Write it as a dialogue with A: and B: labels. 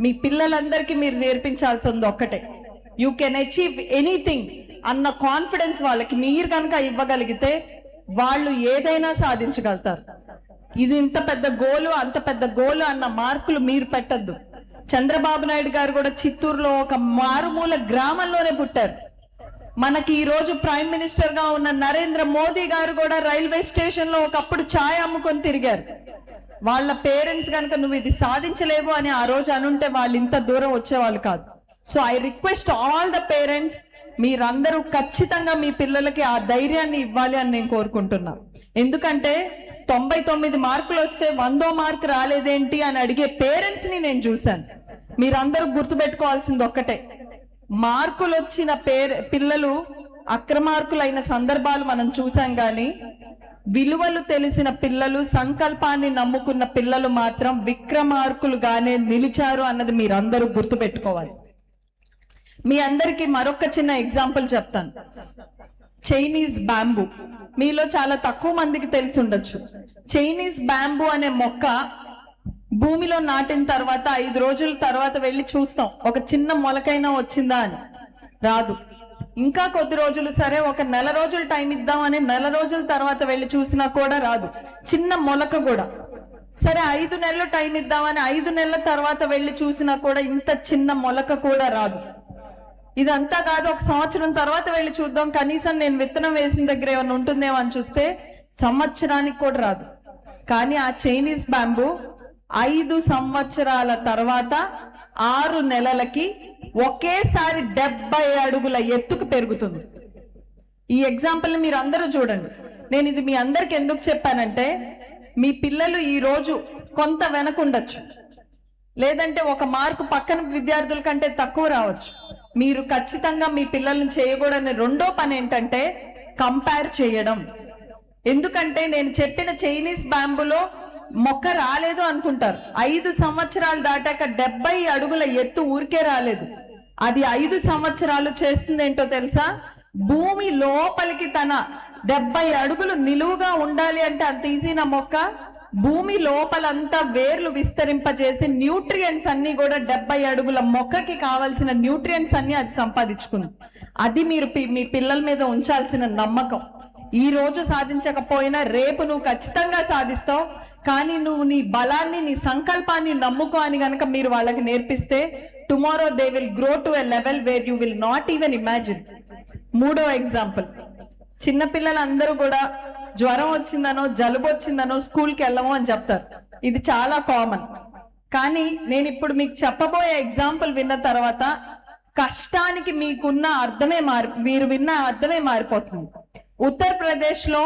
A: మీ పిల్లలందరికీ మీరు నేర్పించాల్సింది ఒక్కటే, యూ కెన్ అచీవ్ ఎనీథింగ్ అన్న కాన్ఫిడెన్స్ వాళ్ళకి మీరు కనుక ఇవ్వగలిగితే వాళ్ళు ఏదైనా సాధించగలుగుతారు. ఇది ఇంత పెద్ద గోలు అంత పెద్ద గోలు అన్న మార్కులు మీరు పెట్టద్దు. చంద్రబాబు నాయుడు గారు కూడా చిత్తూరులో ఒక మారుమూల గ్రామంలోనే పుట్టారు. మనకి ఈ రోజు ప్రైమ్ మినిస్టర్ గా ఉన్న నరేంద్ర మోదీ గారు కూడా రైల్వే స్టేషన్ లో ఒకప్పుడు ఛాయ్ అమ్ముకొని తిరిగారు. వాళ్ళ పేరెంట్స్ కనుక నువ్వు ఇది సాధించలేవు అని ఆ రోజు అనుంటే వాళ్ళు ఇంత దూరం వచ్చేవాళ్ళు కాదు. So I request all the parents, మీరందరూ ఖచ్చితంగా మీ పిల్లలకి ఆ ధైర్యాన్ని ఇవ్వాలి అని నేను కోరుకుంటున్నా. ఎందుకంటే 99 మార్కులు వస్తే 100వ మార్కు రాలేదేంటి అని అడిగే పేరెంట్స్ ని నేను చూశాను. మీరందరూ గుర్తుపెట్టుకోవాల్సింది ఒక్కటే, మార్కులు వచ్చిన పిల్లలు అక్రమార్కులైన సందర్భాలు మనం చూసాం, కానీ విలువలు తెలిసిన పిల్లలు, సంకల్పాన్ని నమ్ముకున్న పిల్లలు మాత్రం విక్రమార్కులుగానే నిలిచారు అన్నది మీరందరూ గుర్తుపెట్టుకోవాలి. మీ అందరికీ మరొక చిన్న ఎగ్జాంపుల్ చెప్తాను. చైనీస్ బ్యాంబూ మీలో చాలా తక్కువ మందికి తెలిసి ఉండొచ్చు. చైనీస్ బ్యాంబూ అనే మొక్క భూమిలో నాటిన తర్వాత 5 రోజుల తర్వాత వెళ్ళి చూస్తాం ఒక చిన్న మొలకైనా వచ్చిందా అని. రాదు. ఇంకా కొద్ది రోజులు, సరే ఒక నెల రోజులు టైం ఇద్దామని నెల రోజుల తర్వాత వెళ్ళి చూసినా కూడా రాదు, చిన్న మొలక కూడా. సరే 5 నెలలు టైం ఇద్దామని 5 నెలల తర్వాత వెళ్ళి చూసినా కూడా ఇంత చిన్న మొలక కూడా రాదు. ఇదంతా కాదు, 1 సంవత్సరం తర్వాత వెళ్ళి చూద్దాం, కనీసం నేను విత్తనం వేసిన దగ్గర ఏమైనా ఉంటుందేమో అని చూస్తే సంవత్సరానికి కూడా రాదు. కానీ ఆ చైనీస్ బ్యాంబూ 5 సంవత్సరాల తర్వాత 6 నెలలకి ఒకేసారి 70 అడుగుల ఎత్తుకు పెరుగుతుంది. ఈ ఎగ్జాంపుల్ మీరు అందరూ చూడండి. నేను ఇది మీ అందరికి ఎందుకు చెప్పానంటే, మీ పిల్లలు ఈ రోజు కొంత వెనకుండొచ్చు, లేదంటే 1 మార్కు పక్కన విద్యార్థుల కంటే తక్కువ రావచ్చు. మీరు ఖచ్చితంగా మీ పిల్లల్ని చేయకూడని రెండో పని ఏంటంటే కంపేర్ చేయడం. ఎందుకంటే నేను చెప్పిన చైనీస్ బ్యాంబూలో మొక్క రాలేదు అనుకుంటారు, 5 సంవత్సరాలు దాటాక 70 అడుగుల ఎత్తు ఊరికే రాలేదు. అది 5 సంవత్సరాలు చేస్తుంది ఏంటో తెలుసా? భూమి లోపలికి తన 70 అడుగులు నిలువుగా ఉండాలి అంటే అంత ఈజీనా మొక్క? భూమి లోపలంతా వేర్లు విస్తరింపజేసి న్యూట్రియంట్స్ అన్ని కూడా 70 అడుగుల మొక్కకి కావాల్సిన న్యూట్రియంట్స్ అన్ని అది సంపాదించుకుంది. అది మీరు మీ పిల్లల మీద ఉంచాల్సిన నమ్మకం. ఈ రోజు సాధించకపోయినా రేపు నువ్వు ఖచ్చితంగా సాధిస్తావు. కానీ నువ్వు నీ బలాన్ని, నీ సంకల్పాన్ని నమ్ముకో అని గనక మీరు వాళ్ళకి నేర్పిస్తే tomorrow they will grow to a level where you will not even imagine. 3వ ఎగ్జాంపుల్, చిన్నపిల్లలందరూ కూడా జ్వరం వచ్చిందనో జలుబు వచ్చిందనో స్కూల్కి వెళ్ళము అని చెప్తారు. ఇది చాలా కామన్. కానీ నేను ఇప్పుడు మీకు చెప్పబోయే ఎగ్జాంపుల్ విన్న తర్వాత కష్టానికి మీకున్న అర్థమే మీరు విన్న అర్థమే మారిపోతుంది. ఉత్తరప్రదేశ్ లో